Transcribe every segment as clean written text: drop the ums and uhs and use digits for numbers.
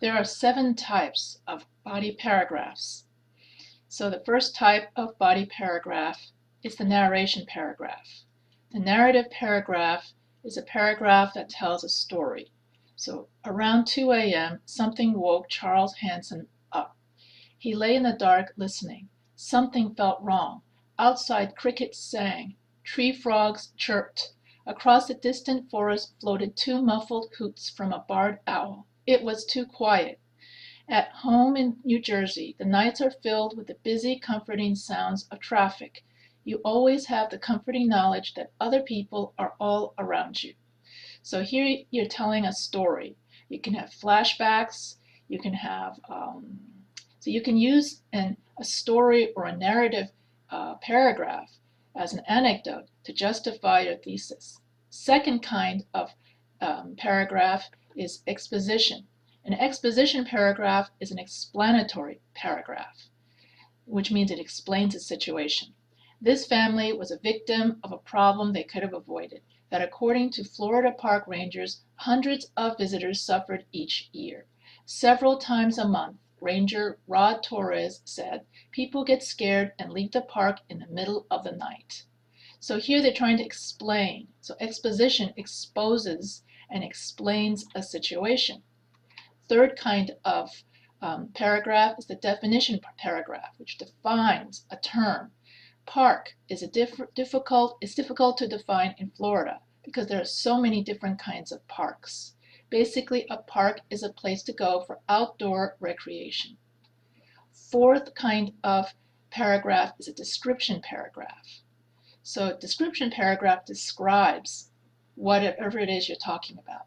There are 7 types of body paragraphs. So the first type of body paragraph is the narration paragraph. The narrative paragraph is a paragraph that tells a story. So around 2 a.m., something woke Charles Hanson up. He lay in the dark listening. Something felt wrong. Outside, crickets sang. Tree frogs chirped. Across the distant forest floated 2 muffled hoots from a barred owl. It was too quiet. At home in New Jersey, the nights are filled with the busy, comforting sounds of traffic. You always have the comforting knowledge that other people are all around you. So here you're telling a story. You can have flashbacks. You can have, so you can use a story or a narrative paragraph as an anecdote to justify your thesis. Second kind of paragraph is exposition. An exposition paragraph is an explanatory paragraph, which means it explains a situation. This family was a victim of a problem they could have avoided, that according to Florida park rangers, hundreds of visitors suffered each year. Several times a month, Ranger Rod Torres said, people get scared and leave the park in the middle of the night. So here they're trying to explain. So exposition exposes and explains a situation. Third kind of paragraph is the definition paragraph, which defines a term. Park is difficult to define in Florida because there are so many different kinds of parks. Basically, a park is a place to go for outdoor recreation. Fourth kind of paragraph is a description paragraph. So a description paragraph describes whatever it is you're talking about.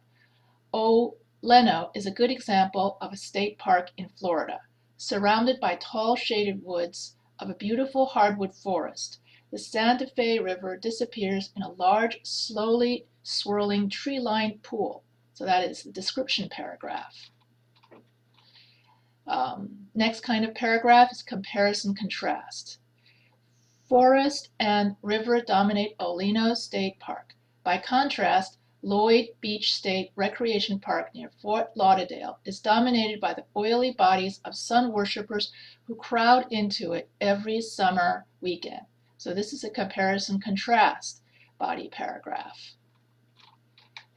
Leno is a good example of a state park in Florida, surrounded by tall shaded woods of a beautiful hardwood forest. The Santa Fe River disappears in a large, slowly swirling tree-lined pool. So that is the description paragraph. Next kind of paragraph is comparison contrast. Forest and river dominate Olino State Park. By contrast, Lloyd Beach State Recreation Park near Fort Lauderdale is dominated by the oily bodies of sun worshippers who crowd into it every summer weekend. So this is a comparison contrast body paragraph.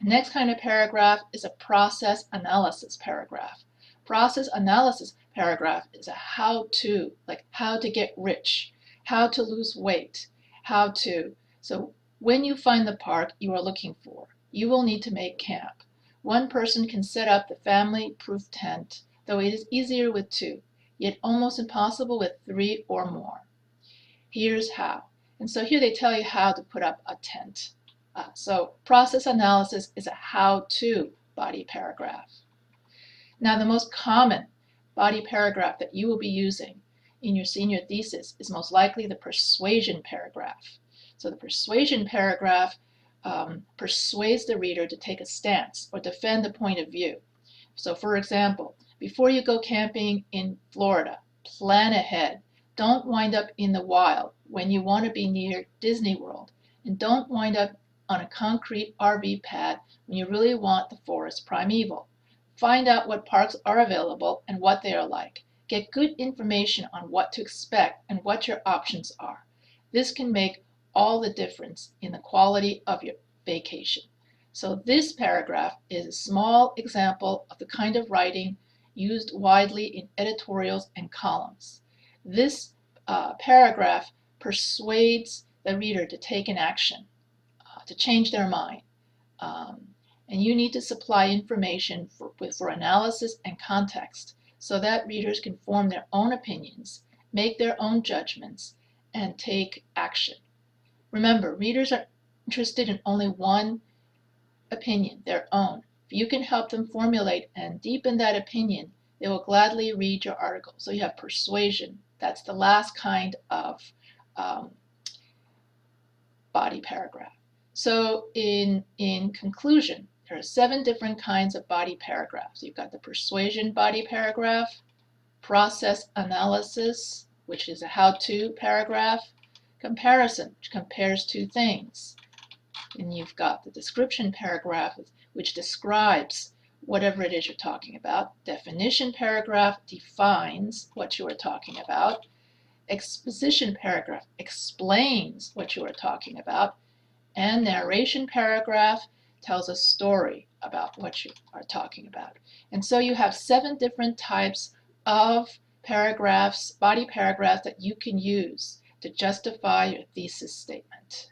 The next kind of paragraph is a process analysis paragraph. Process analysis paragraph is a how-to, like how to get rich, how to lose weight, how to. So when you find the park you are looking for, you will need to make camp. One person can set up the family-proof tent, though it is easier with 2, yet almost impossible with 3 or more. Here's how. And so here they tell you how to put up a tent. So process analysis is a how-to body paragraph. Now the most common body paragraph that you will be using in your senior thesis is most likely the persuasion paragraph. So the persuasion paragraph persuades the reader to take a stance or defend a point of view. So for example, before you go camping in Florida, plan ahead. Don't wind up in the wild when you want to be near Disney World, and don't wind up on a concrete RV pad when you really want the forest primeval. Find out what parks are available and what they are like. Get good information on what to expect and what your options are. This can make all the difference in the quality of your vacation. So this paragraph is a small example of the kind of writing used widely in editorials and columns. This paragraph persuades the reader to take an action, to change their mind. And you need to supply information for analysis and context so that readers can form their own opinions, make their own judgments, and take action. Remember, readers are interested in only one opinion, their own. If you can help them formulate and deepen that opinion, they will gladly read your article. So you have persuasion. That's the last kind of body paragraph. So in conclusion, there are 7 different kinds of body paragraphs. You've got the persuasion body paragraph, process analysis, which is a how-to paragraph, comparison, which compares 2 things. And you've got the description paragraph, which describes whatever it is you're talking about. Definition paragraph defines what you are talking about. Exposition paragraph explains what you are talking about. And narration paragraph tells a story about what you are talking about. And so you have 7 different types of paragraphs, body paragraphs that you can use to justify your thesis statement.